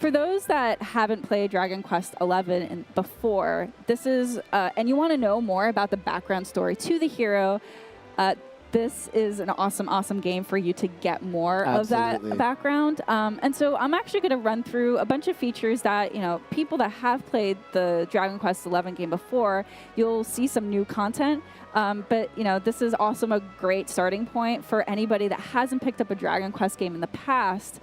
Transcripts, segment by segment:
For those that haven't played Dragon Quest XI before, this is, and you want to know more about the background story to the hero, this is an awesome, awesome game for you to get more of that background. And so I'm actually going to run through a bunch of features that, people that have played the Dragon Quest XI game before, you'll see some new content. But, this is also a great starting point for anybody that hasn't picked up a Dragon Quest game in the past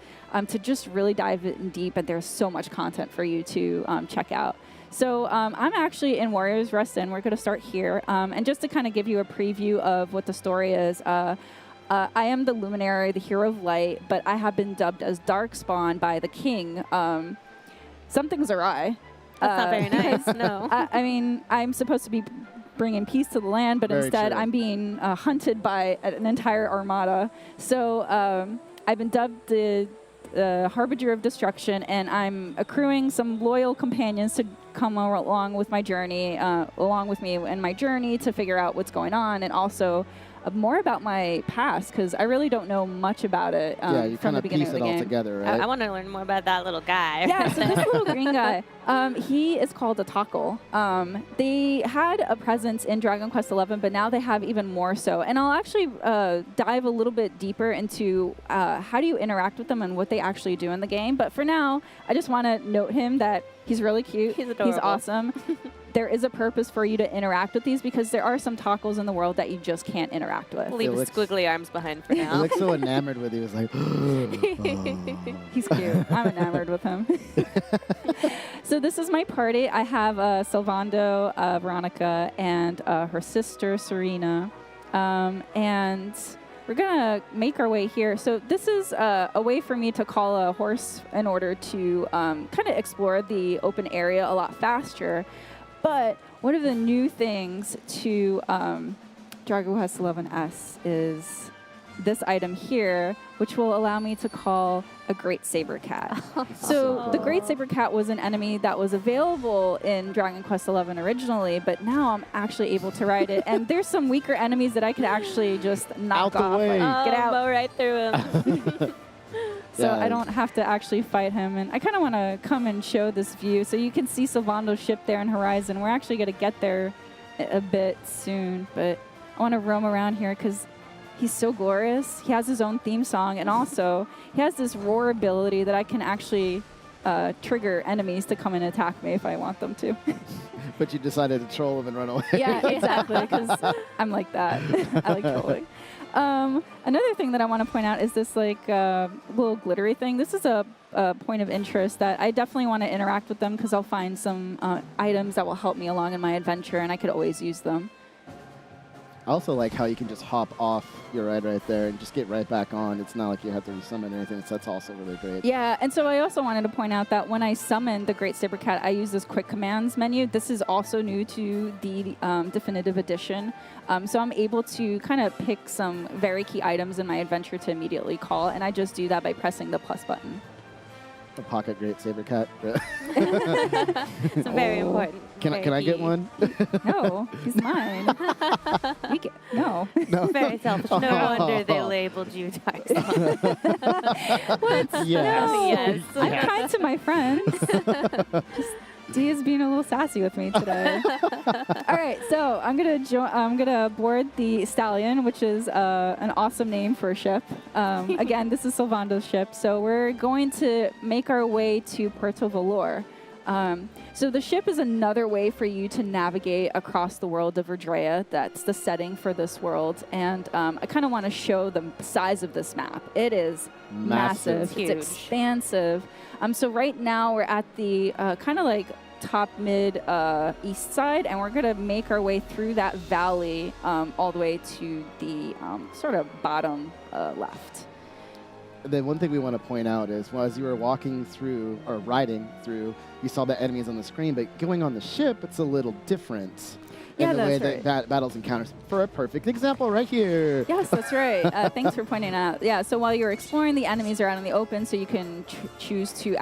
to just really dive in deep. And there's so much content for you to check out. So I'm actually in Warriors Rest Inn. We're going to start here. And just to kind of give you a preview of what the story is, I am the Luminary, the Hero of Light, but I have been dubbed as Darkspawn by the king. Something's awry. That's not very nice, no. I mean, I'm supposed to be bringing peace to the land, but instead I'm being hunted by an entire armada. So I've been dubbed the Harbinger of Destruction, and I'm accruing some loyal companions to come along with my journey, along with me in my journey to figure out what's going on, and also more about my past, because I really don't know much about it from the beginning of the game. Piece it all together, right? I want to learn more about that little guy. Yeah, so this little green guy, he is called a Tackle. They had a presence in Dragon Quest XI, but now they have even more so. And I'll actually dive a little bit deeper into how do you interact with them and what they actually do in the game. But for now, I just want to note him that he's really cute. He's adorable. He's awesome. There is a purpose for you to interact with these because there are some Tackles in the world that you just can't interact with. Leave his squiggly arms behind for now. He looks so enamored with you. He's like, He's cute. I'm enamored with him. So this is my party. I have Sylvando, Veronica, and her sister, Serena. And we're going to make our way here. So this is a way for me to call a horse in order to kind of explore the open area a lot faster. But one of the new things to Dragon Quest XI-S is this item here, which will allow me to call a Great Saber Cat. So the Great Saber Cat was an enemy that was available in Dragon Quest XI originally, but now I'm actually able to ride it. And there's some weaker enemies that I could actually just knock off. Way. Get out. Go right through him. So I don't have to actually fight him. And I kind of want to come and show this view. So you can see Sylvando's ship there in Horizon. We're actually going to get there a bit soon. But I want to roam around here because he's so glorious. He has his own theme song. And also, he has this roar ability that I can actually trigger enemies to come and attack me if I want them to. But you decided to troll him and run away. Yeah, exactly. Because I'm like that. I like trolling. Another thing that I want to point out is this little glittery thing. This is a point of interest that I definitely want to interact with them because I'll find some items that will help me along in my adventure, and I could always use them. I also like how you can just hop off your ride right there and just get right back on. It's not like you have to resummon or anything, so that's also really great. Yeah, and so I also wanted to point out that when I summon the Great Saber Cat, I use this quick commands menu. This is also new to the Definitive Edition. So I'm able to kind of pick some very key items in my adventure to immediately call, and I just do that by pressing the plus button. The pocket Great Saber Cat. It's very important. Can I get one? No, he's mine. No. Very selfish. No wonder they labeled you Darkspawn. What? Yes. No. Yes. I'm kind to my friends. Dee is being a little sassy with me today. All right, so I'm gonna board the Stallion, which is an awesome name for a ship. Again, this is Sylvando's ship, so we're going to make our way to Puerto Valor. So the ship is another way for you to navigate across the world of Verdrea. That's the setting for this world, and I kind of want to show the size of this map. It is massive. Huge. It's expansive. So right now we're at the kind of like top mid east side, and we're going to make our way through that valley all the way to the sort of bottom left. The one thing we want to point out is, well, as you were walking through or riding through, you saw the enemies on the screen, but going on the ship, it's a little different. Yeah, and the way that's that battles encounters. For a perfect example right here. Yes, that's right. Thanks for pointing out. Yeah, so while you're exploring, the enemies are out in the open, so you can choose to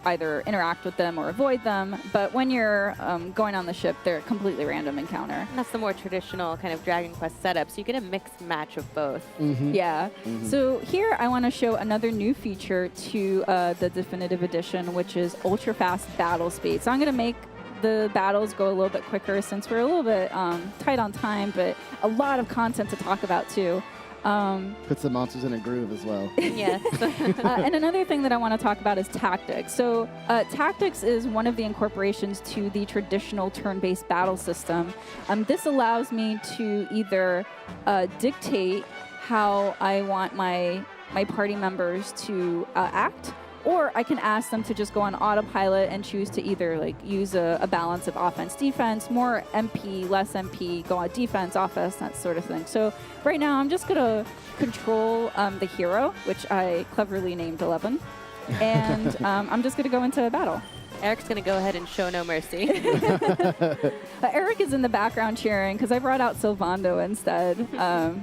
either interact with them or avoid them. But when you're going on the ship, they're a completely random encounter. And that's the more traditional kind of Dragon Quest setup, so you get a mixed match of both. Yeah. So here I want to show another new feature to the Definitive Edition, which is ultra fast battle speed. So I'm going to make the battles go a little bit quicker since we're a little bit tight on time, but a lot of content to talk about too. Puts the monsters in a groove as well. Yes. And another thing that I want to talk about is tactics. So tactics is one of the incorporations to the traditional turn-based battle system. This allows me to either dictate how I want my party members to act, or I can ask them to just go on autopilot and choose to either like use a balance of offense, defense, more MP, less MP, go on defense, offense, that sort of thing. So right now I'm just gonna control the hero, which I cleverly named 11, and I'm just gonna go into battle. Eric's going to go ahead and show no mercy. Eric is in the background cheering because I brought out Sylvando instead.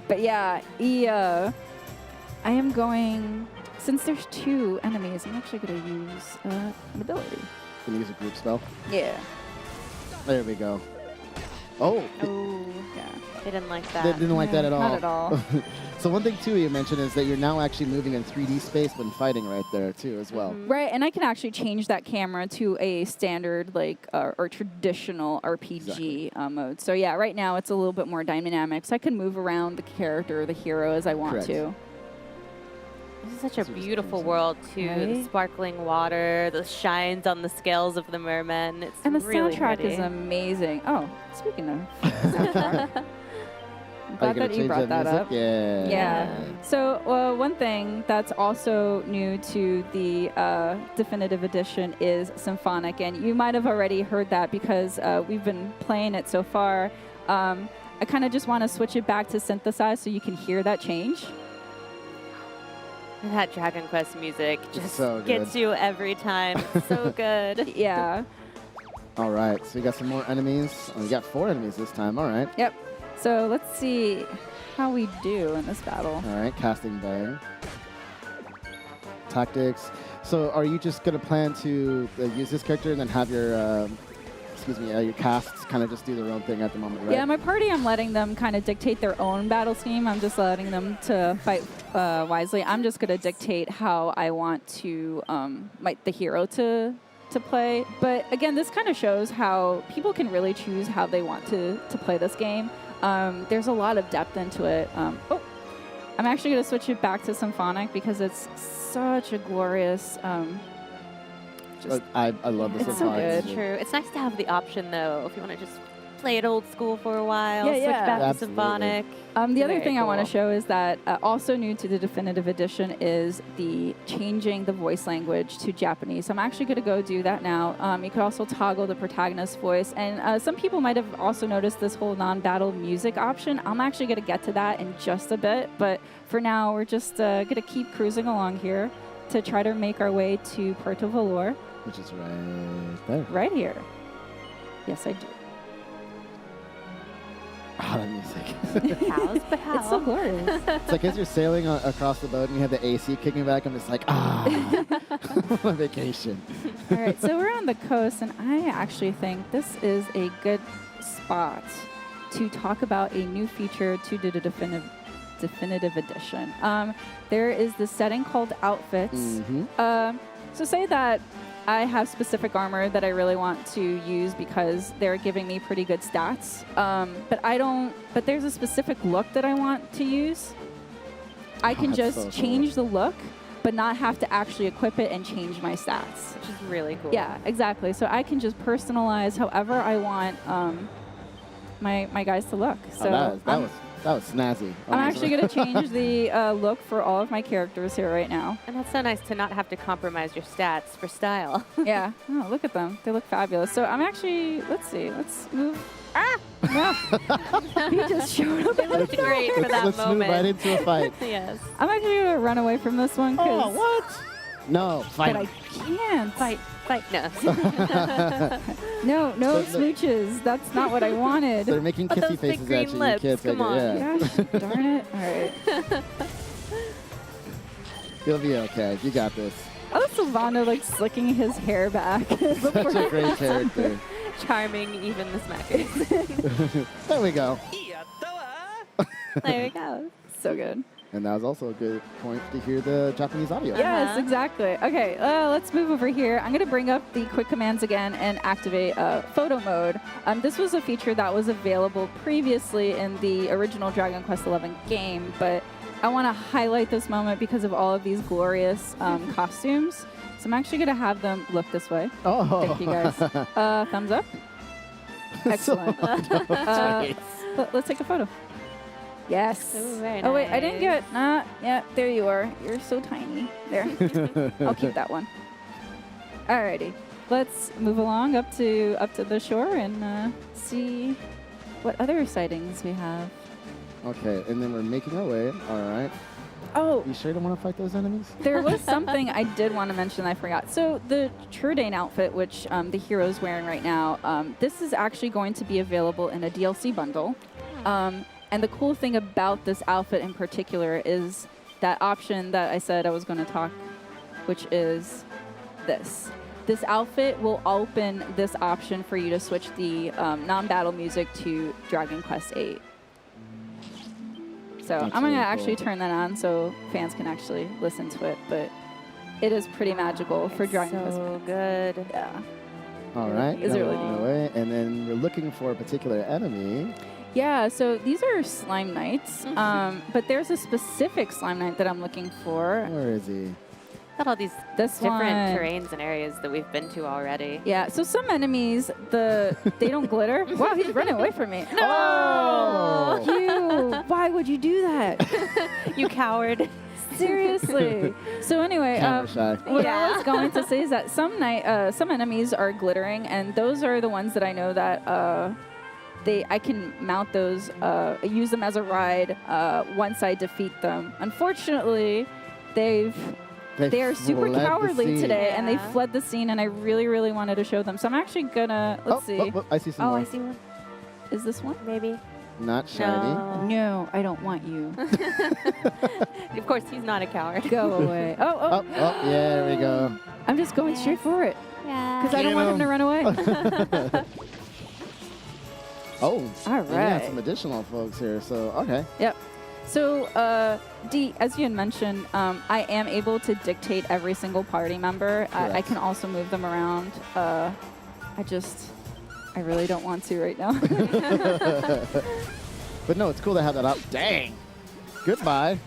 But yeah, I am going. Since there's 2 enemies, I'm actually going to use an ability. Can you use a group spell? Yeah. There we go. Oh. Oh, Yeah. they didn't like that. They didn't like that at all. Not at all. So one thing too you mentioned is that you're now actually moving in 3D space when fighting right there too as well. Right, and I can actually change that camera to a standard like or traditional RPG mode. So yeah, right now it's a little bit more dynamic. So I can move around the character, the hero as I want Correct. to. This is such a This was beautiful amazing. world, too. The Right? sparkling water, the shines on the scales of the mermen. It's And the really soundtrack pretty. is amazing. Oh, speaking of soundtrack. I'm Are you glad gonna that you change brought that music? up. Yeah. Yeah. So one thing that's also new to the Definitive Edition is symphonic, and you might have already heard that because we've been playing it so far. I kind of just want to switch it back to synthesize so you can hear that change. And that Dragon Quest music just so gets good. you every time. It's so good. Yeah. All right. So we got some more enemies. Oh, we got 4 enemies this time. All right. Yep. So let's see how we do in this battle. All right. Casting bang. Tactics. So are you just gonna plan to use this character and then have your your casts kind of just do their own thing at the moment, right? Yeah, my party, I'm letting them kind of dictate their own battle scheme. I'm just letting them to fight wisely. I'm just going to dictate how I want to the hero to play. But again, this kind of shows how people can really choose how they want to play this game. There's a lot of depth into it. I'm actually going to switch it back to symphonic because it's such a glorious. I love this. It's so good. True. It's nice to have the option, though, if you want to just play it old school for a while, Yeah, switch yeah. back Absolutely. to symphonic. The other Very thing I want to cool. show is that also new to the Definitive Edition is the changing the voice language to Japanese. So I'm actually going to go do that now. You could also toggle the protagonist's voice. And some people might have also noticed this whole non-battle music option. I'm actually going to get to that in just a bit. But for now, we're just going to keep cruising along here to try to make our way to Puerto Valor. Which is right there. Right here. Yes, I do. Ah, that music. Hows, but how? It's so glorious. It's like as you're sailing across the boat and you have the AC kicking back, I'm just like, on vacation. All right, so we're on the coast, and I actually think this is a good spot to talk about a new feature to the Definitive Edition. There is this setting called Outfits. Mm-hmm. So say that I have specific armor that I really want to use because they're giving me pretty good stats. But there's a specific look that I want to use. I can That's just so cool. change the look, but not have to actually equip it and change my stats. Which is really cool. Yeah, exactly. So I can just personalize however I want my guys to look. So that was snazzy. I'm actually going to change the look for all of my characters here right now. And that's so nice to not have to compromise your stats for style. Yeah. Oh, look at them. They look fabulous. So I'm actually, let's see. Let's move. Ah! No. He just showed up. It looked great for that Let's move moment. right into a fight. Yes. I'm actually going to run away from this one because Oh, what? No, fight. But I can't. Fight. No. No They're- smooches. That's not what I wanted. They're making Oh, kissy those big faces green at you. lips, You can't take come on. it. Yeah. Gosh, darn it. All right. You'll be okay. You got this. Oh, Sylvando like slicking his hair back. Such a great character. Charming, even the smackers. There we go. There we go. So good. And that was also a good point to hear the Japanese audio. Yes, exactly. Okay, let's move over here. I'm going to bring up the quick commands again and activate photo mode. This was a feature that was available previously in the original Dragon Quest XI game, but I want to highlight this moment because of all of these glorious costumes. So I'm actually going to have them look this way. Oh. Thank you, guys. Thumbs up. Excellent. Let's take a photo. Yes. Ooh, very Oh, wait, I didn't nice. get... yeah, there you are. You're so tiny. There. I'll keep that one. Alrighty. Let's move along up to the shore and see what other sightings we have. Okay, and then we're making our way. All right. Oh, You sure you don't want to fight those enemies? there was something I did want to mention I forgot. So the Trudane outfit, which the hero's wearing right now, this is actually going to be available in a DLC bundle. And the cool thing about this outfit in particular is that option that I said I was going to talk, which is this. This outfit will open this option for you to switch the non-battle music to Dragon Quest VIII. So That's I'm going to really actually cool. turn that on so fans can actually listen to it, but it is pretty magical for Dragon Quest. So good. Yeah. All right. Is now it we're really making our way, and then we're looking for a particular enemy. Yeah, so these are Slime Knights, but there's a specific Slime Knight that I'm looking for. Where is he? Got all these This different one. terrains and areas that we've been to already. Yeah, so some enemies, they don't glitter. Wow, he's running away from me. Oh! You, why would you do that? You coward. Seriously. So anyway, Camera shy. what Yeah. I was going to say is that some enemies are glittering, and those are the ones that I know that I can mount those, use them as a ride once I defeat them. Unfortunately, they are super fled the cowardly scene. today, and they Yeah. fled the scene, and I really, really wanted to show them. So I'm actually gonna, let's see. Oh, I see some Oh, more. I see one. Is this one? Maybe. Not shiny. No. No, I don't want you. Of course, he's not a coward. Go away. Oh, yeah, there we go. I'm just going straight for it Yeah. because I don't want him to run away. Oh, All and we have right. some additional folks here, so okay. Yep. So, Dee, as you had mentioned, I am able to dictate every single party member. I Correct. can also move them around. I really don't want to right now. But no, it's cool to have that up. Dang. Goodbye.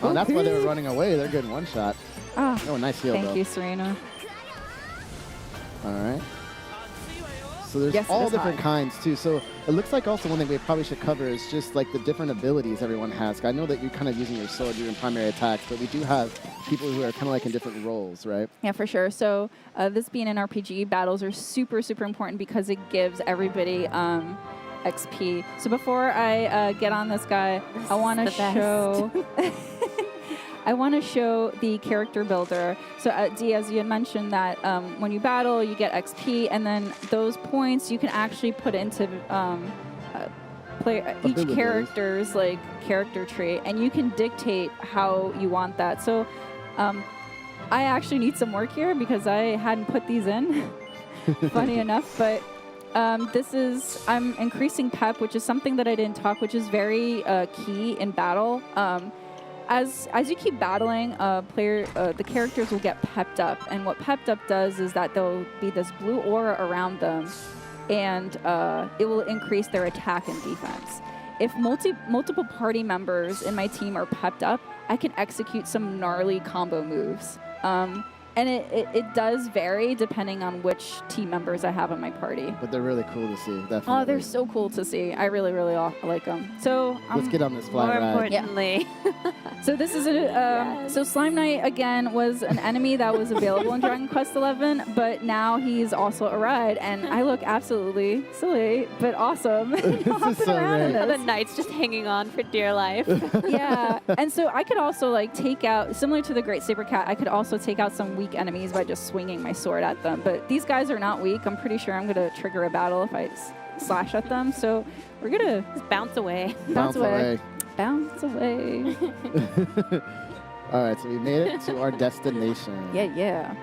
Oh, and that's why they were running away. They're getting one shot. Ah, Oh, nice heal, thank though. you, Serena. All right. So there's Yes, it all is different high. kinds, too. So it looks like also one thing we probably should cover is just like the different abilities everyone has. I know that you're kind of using your sword, your primary attacks, but we do have people who are kind of like in different roles, right? Yeah, for sure. So this being an RPG, battles are super, super important because it gives everybody XP. So before I get on this guy, I want to the best. show... I want to show the character builder. So Dee, as you had mentioned that when you battle, you get XP, and then those points you can actually put into each Abilities. character's like character trait, and you can dictate how you want that. So I actually need some work here because I hadn't put these in. Funny enough, but I'm increasing pep, which is something that I didn't talk, which is very key in battle. As you keep battling, the characters will get pepped up, and what pepped up does is that there'll be this blue aura around them, and it will increase their attack and defense. If multiple party members in my team are pepped up, I can execute some gnarly combo moves. And And it does vary depending on which team members I have in my party. But they're really cool to see, definitely. Oh, they're so cool to see. I really, really like them. So Let's get on this fly More ride. importantly. So this is so Slime Knight again was an enemy that was available in Dragon Quest XI, but now he's also a ride, and I look absolutely silly but awesome. Hopping so around in great. The this. knight's just hanging on for dear life. Yeah, and so I could also like take out, similar to the Great Saber Cat, I could also take out some weak enemies by just swinging my sword at them. But these guys are not weak. I'm pretty sure I'm gonna trigger a battle if I slash at them. So we're gonna Just bounce away. bounce away. Bounce away. All right, so we made it to our destination. Yeah.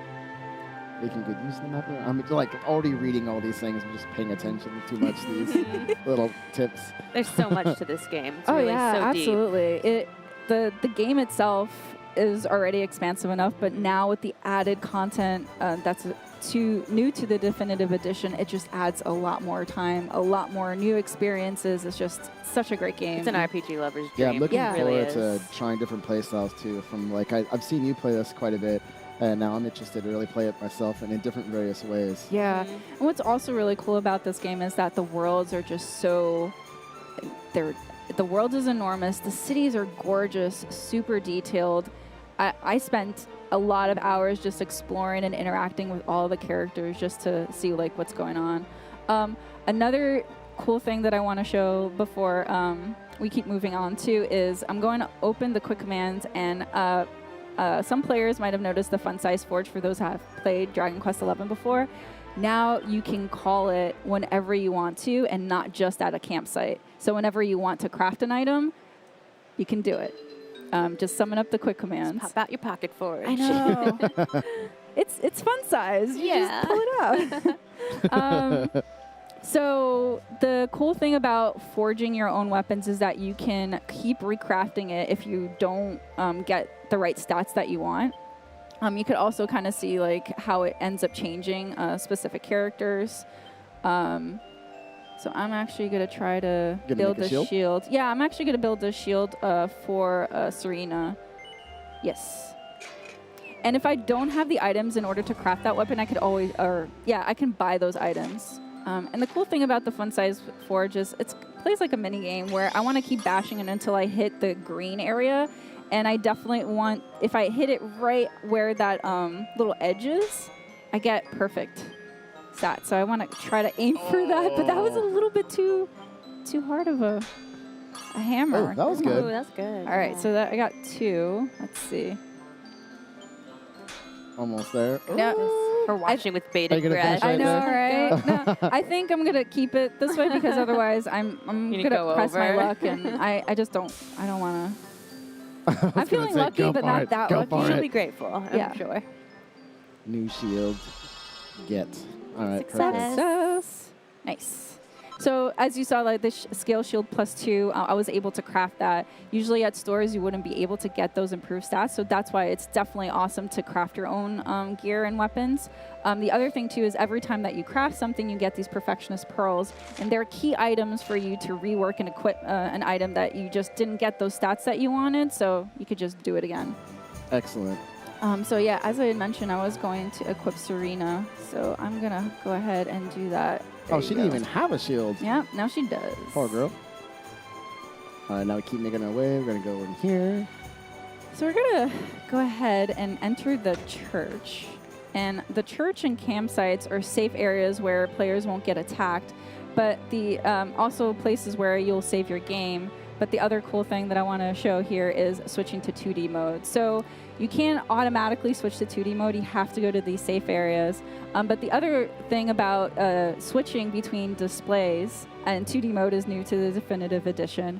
Making good use of the map. I'm like already reading all these things. I'm just paying attention too much to these little tips. There's so much to this game. It's Oh really yeah, so deep. absolutely. The game itself is already expansive enough, but now with the added content that's new to the definitive edition, it just adds a lot more time, a lot more new experiences. It's just such a great game. It's an RPG lover's dream. Yeah, I'm looking Yeah. It really forward to is. trying different play styles too. From like I've seen you play this quite a bit, and now I'm interested to really play it myself and in different various ways. Yeah. Mhm. And what's also really cool about this game is that the worlds are just so the world is enormous. The cities are gorgeous, super detailed. I spent a lot of hours just exploring and interacting with all the characters just to see like what's going on. Another cool thing that I want to show before we keep moving on to is I'm going to open the quick commands, and some players might have noticed the fun size forge for those who have played Dragon Quest XI before. Now you can call it whenever you want to and not just at a campsite. So whenever you want to craft an item, you can do it. Just summon up the quick commands. Pop out your pocket forge. I know. It's fun size. You Yeah. just pull it out. So the cool thing about forging your own weapons is that you can keep recrafting it if you don't get the right stats that you want. You could also kind of see like how it ends up changing specific characters. So I'm actually going to try to Gonna build make a a shield? shield. Yeah, I'm actually going to build a shield for Serena. Yes. And if I don't have the items in order to craft that weapon, I could always, I can buy those items. And the cool thing about the fun size forge is it plays like a mini game where I want to keep bashing it until I hit the green area. And I definitely want, if I hit it right where that little edge is, I get perfect stats. So I want to try to aim for that, but that was a little bit too hard of a hammer. Oh, that was Ooh, good. that's good. All right, so that I got 2. Let's see. Almost there. Yeah. We're watching with Are you bated gonna breath. finish I right know, there? right? No, I think I'm gonna keep it this way because otherwise I'm You gonna go press my over. luck, and I just don't wanna. I was I'm gonna feeling say, lucky, go but for not it. that Go lucky. for She'll it. be grateful, I'm Yeah. sure. New shield. Get. All right. Success. Perfect. Success. Nice. So as you saw, like this scale shield +2, I was able to craft that. Usually at stores, you wouldn't be able to get those improved stats, so that's why it's definitely awesome to craft your own gear and weapons. The other thing too is every time that you craft something, you get these perfectionist pearls, and they're key items for you to rework and equip an item that you just didn't get those stats that you wanted, so you could just do it again. Excellent. So yeah, as I had mentioned, I was going to equip Serena, so I'm gonna go ahead and do that. There Oh, you she didn't go. even have a shield. Yeah, now she does. Poor girl. All right, now we keep making our way. We're gonna go in here. So we're gonna go ahead and enter the church. And the church and campsites are safe areas where players won't get attacked, but the also places where you'll save your game. But the other cool thing that I want to show here is switching to 2D mode. So you can't automatically switch to 2D mode. You have to go to these safe areas. But the other thing about switching between displays, and 2D mode is new to the definitive edition,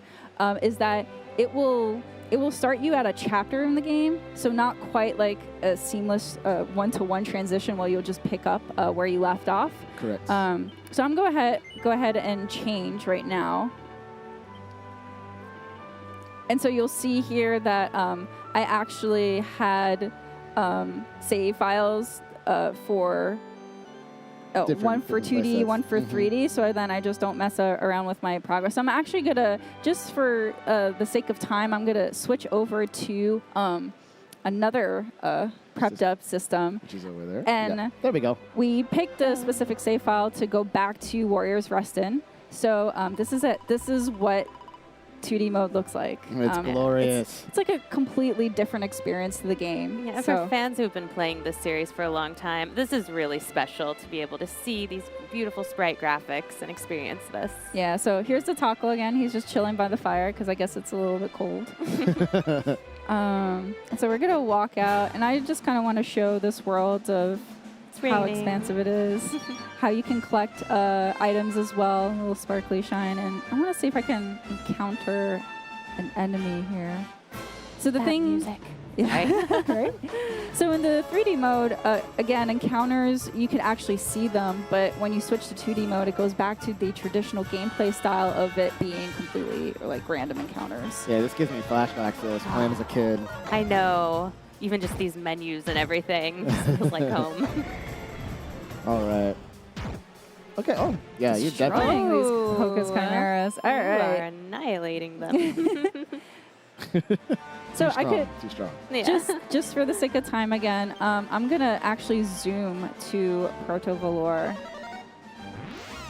is that it will start you at a chapter in the game, so not quite like a seamless one-to-one transition where you'll just pick up where you left off. Correct. So I'm go ahead and change right now. And so you'll see here that I actually had save files for one for 2D, playsets. one for 3D. So then I just don't mess around with my progress. I'm actually gonna, just for the sake of time, I'm gonna switch over to another prepped up system. Which is over there. And yeah. There we go. we picked a specific save file to go back to Warriors Rest in. So this is it. This is what 2D mode looks like. It's glorious. It's like a completely different experience to the game. Yeah, for fans who've been playing this series for a long time, this is really special to be able to see these beautiful sprite graphics and experience this. Yeah, so here's the Tackle again. He's just chilling by the fire because I guess it's a little bit cold. And so we're going to walk out, and I just kind of want to show this world of how expansive it is, how you can collect items as well, a little sparkly shine, and I want to see if I can encounter an enemy here. So the thing, music. Yeah, right? So in the 3D mode, again, encounters, you can actually see them, but when you switch to 2D mode, it goes back to the traditional gameplay style of it being completely like random encounters. Yeah, this gives me flashbacks to playing as a kid. I know. Even just these menus and everything feels like home. All right. Okay. Oh, yeah. You Destroying definitely. these Hocus Chimeras. All You are right. annihilating them. So I could Too strong. Yeah. just for the sake of time again, I'm gonna actually zoom to Proto Valor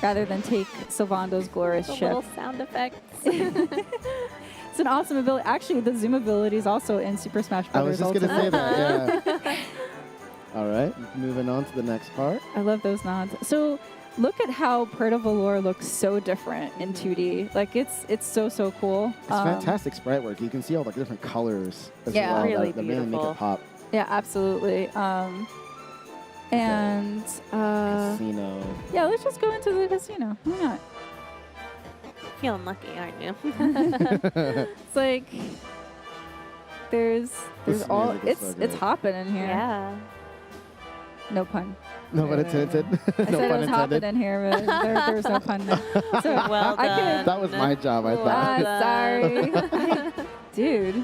rather than take Sylvando's glorious The ship. little sound effects. It's an awesome ability. Actually, the zoom ability is also in Super Smash I was Bros. just gonna say Ultimate. that. Yeah. All right. Moving on to the next part. I love those nods. So look at how Proto Valor looks so different in 2D. Like it's so cool. It's fantastic sprite work. You can see all the different colors as Yeah, well. really that really make beautiful. it pop. Yeah, absolutely. And Casino. yeah, let's just go into the casino. Why not? Feeling lucky, aren't you? It's like there's This all music is so it's good. hopping in here. Yeah. No pun. No pun intended. I said No it pun was hopping intended. in here, but there's no pun there. So Well I could- done. That was my job, I thought. sorry. Dude.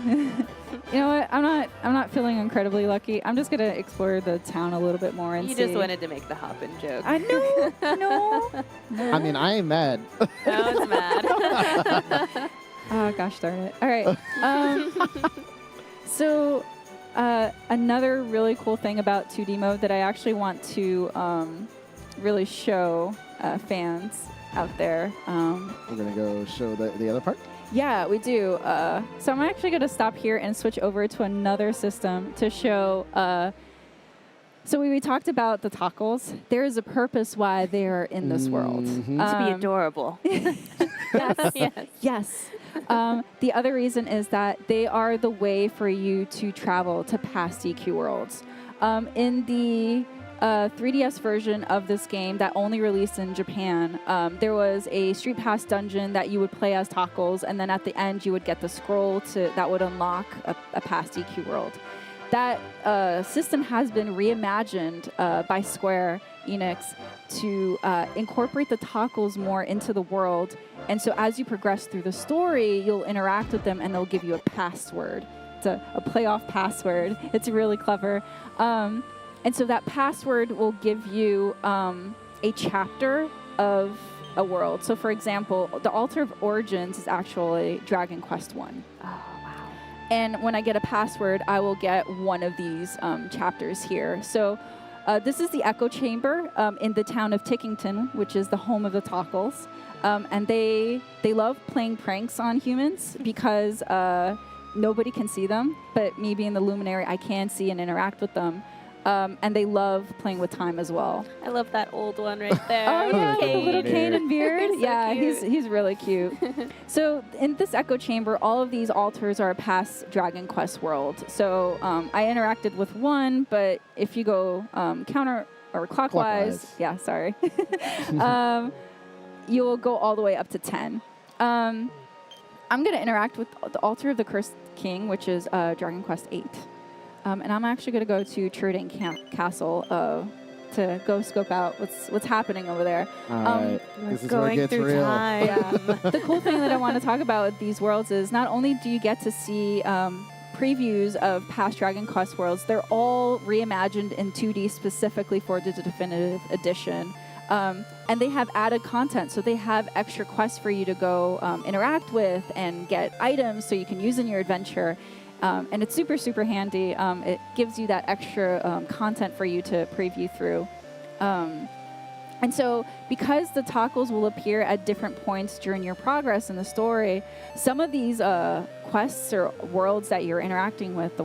You know what? I'm not feeling incredibly lucky. I'm just gonna explore the town a little bit more and You see. just wanted to make the hopping joke. I know. No. I mean, I ain't mad. I was mad. Oh gosh darn it. All right. So another really cool thing about 2D mode that I actually want to really show fans out there. We're going to go show the other part. Yeah, we do. So I'm actually going to stop here and switch over to another system to show. So we talked about the Tackles. There is a purpose why they are in this world. Mhm. To be adorable. Yes. Yes. Yes. The other reason is that they are the way for you to travel to past DQ worlds. In the 3DS version of this game that only released in Japan, there was a Street Pass dungeon that you would play as Tackles, and then at the end you would get the scroll that would unlock a past DQ world. That system has been reimagined by Square Enix to incorporate the Tackles more into the world. And so as you progress through the story, you'll interact with them and they'll give you a password. It's a playoff password. It's really clever. And so that password will give you a chapter of a world. So for example, the Altar of Origins is actually Dragon Quest 1. Oh, wow. And when I get a password, I will get one of these chapters here. So this is the Echo Chamber in the town of Tickington, which is the home of the Tackles. And they love playing pranks on humans because nobody can see them. But me being the Luminary, I can see and interact with them. And they love playing with time as well. I love that old one right there. Oh yeah, with the little Beard. cane and beard. So Yeah, cute. he's really cute. So in this Echo Chamber, all of these altars are past Dragon Quest world. So I interacted with one, but if you go counter or clockwise, yeah, sorry, you will go all the way up to 10. I'm gonna interact with the Altar of the Cursed King, which is Dragon Quest 8. And I'm actually going to go to Truding Castle to go scope out what's happening over there. All right. This is where it Going gets through real. time. Yeah. The cool thing that I want to talk about with these worlds is not only do you get to see previews of past Dragon Quest worlds, they're all reimagined in 2D specifically for the definitive edition. And they have added content, so they have extra quests for you to go interact with and get items so you can use in your adventure. And it's super, super handy. It gives you that extra content for you to preview through. And so because the toggles will appear at different points during your progress in the story, some of these quests or worlds that you're interacting with,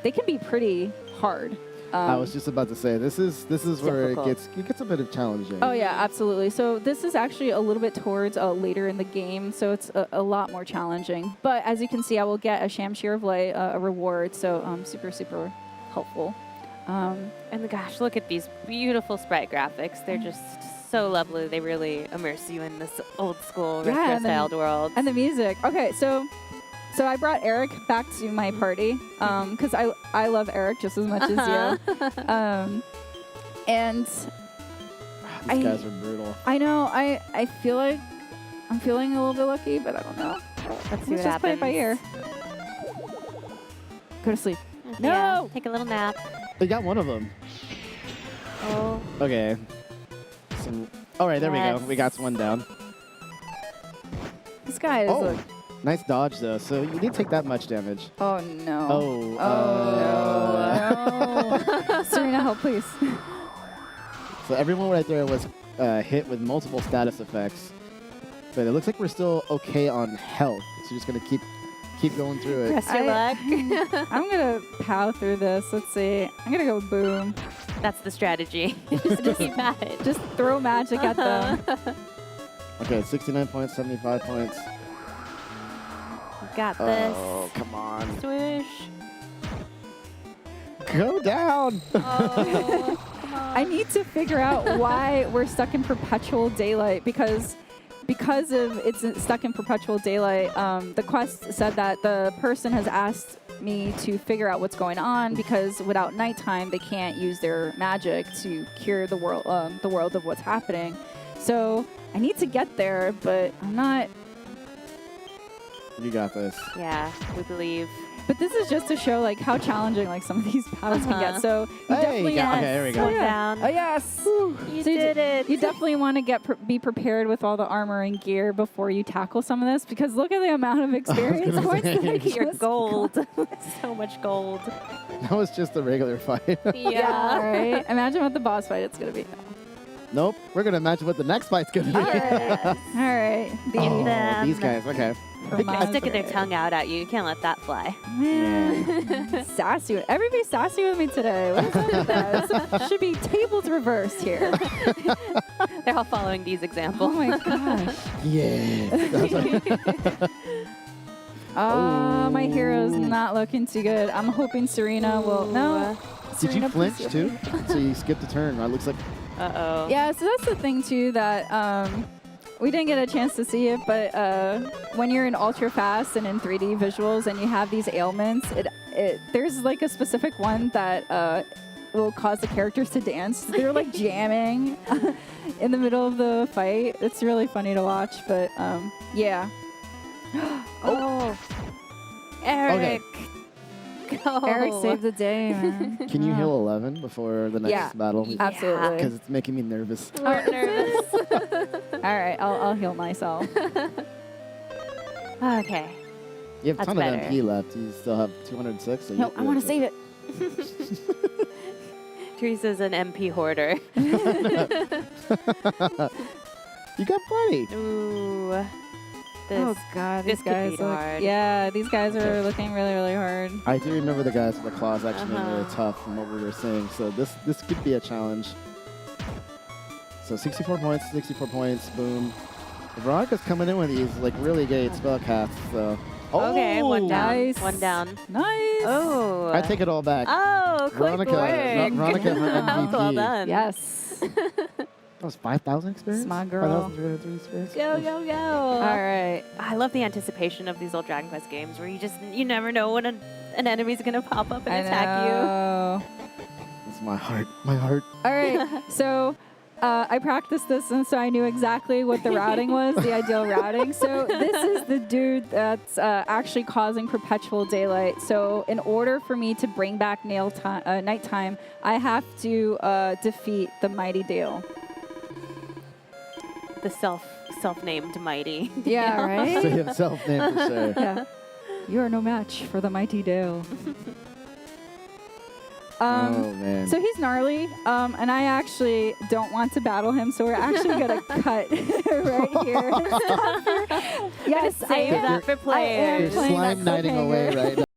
they can be pretty hard. I was just about to say, this is where Difficult. it gets a bit of challenging. Oh, yeah, absolutely. So this is actually a little bit towards later in the game, so it's a lot more challenging. But as you can see, I will get a Shamshir of Light, a reward, so super, super helpful. And gosh, look at these beautiful sprite graphics. They're just so lovely. They really immerse you in this old school retro-styled world. And the music. Okay, so I brought Eric back to my party because I love Eric just as much as you. And These guys are brutal. I know. I feel like I'm feeling a little bit lucky, but I don't know. Let's see what just play it by ear. Go to sleep. No! Yeah, take a little nap. They got one of them. Oh. Okay. All right, there we Yes. go. We got one down. This guy is. Oh, nice dodge though. So you didn't take that much damage. Oh no. Oh. No. Serena, help, please. So everyone right there was hit with multiple status effects, but it looks like we're still okay on health. So just gonna keep going through it. Rest your luck. I'm gonna pow through this. Let's see. I'm gonna go boom. That's the strategy. Just keep at it. Just throw magic at them. Okay, 69 points, 75 points. Got this. Oh, come on. Swish. Go down. Oh, come on. I need to figure out why we're stuck in perpetual daylight because of it's stuck in perpetual daylight. The quest said that the person has asked me to figure out what's going on because without nighttime they can't use their magic to cure the world of what's happening. So I need to get there, but I'm not. You got this. Yeah, we believe. But this is just to show like how challenging like some of these battles can get. So you Hey, definitely yeah, okay, there we go. One down. Oh yes. You So did it. You definitely want to be prepared with all the armor and gear before you tackle some of this because look at the amount of experience gonna points say. that I You're just gold. So much gold. That was just a regular fight. got. Yeah, right. Imagine what the boss fight it's gonna be. Nope. We're gonna imagine what the next fight's gonna be. All right. All right. Oh, them. these guys. Okay. They're sticking their tongue out at you. You can't let that fly. Man, sassy. Everybody's sassy with me today. What is up with that? This should be tables reversed here. They're all following Dee's Oh example. my gosh. Yeah. My hero's not looking too good. I'm hoping Serena will. No. Did you Serena, flinch please too? So you skipped a turn. It looks like. Uh-oh. Yeah, so that's the thing too that we didn't get a chance to see it, but when you're in ultra fast and in 3D visuals and you have these ailments, there's like a specific one that will cause the characters to dance. They're like jamming in the middle of the fight. It's really funny to watch, but yeah. Oh. Eric. Go. Eric saved the day, man. Can you heal 11 before the next Yeah. battle? Absolutely. Because it's making me nervous. We're nervous. All right, I'll heal myself. Okay. You have a That's ton better. of MP left. You still have 206. So No, I want to save it. Teresa's an MP hoarder. You got plenty. Ooh. This. Oh God, this these could guys be look. hard. Yeah, these guys are Okay. looking really, really hard. I do remember the guys with the claws actually being really Uh-huh. tough from what we were saying. So this could be a challenge. So 64 points, boom. Veronica's coming in with these like really great spell casts. So. Okay, one down. nice. One down. Nice. Oh. I take it all back. Oh, quick Veronica, work. Veronica, her MVP. Well done. Yes. That was 5,000 experience? Smart girl. 5,303 experience? Go, go, go. All right. I love the anticipation of these old Dragon Quest games where you never know when an enemy's going to pop up and attack you. It's my heart. My heart. All right. So I practiced this, and so I knew exactly what the routing was, the ideal routing. So this is the dude that's actually causing perpetual daylight. So in order for me to bring back nighttime, I have to defeat the Mighty Dale. The self-named mighty. Yeah, So right? you have self-name for sure. Yeah. You are no match for the mighty Dale. Oh, man. So he's gnarly, and I actually don't want to battle him, so we're actually going to cut right here. Yes, Save that for I am players. You're playing slime that knighting cliffhanger. away right now.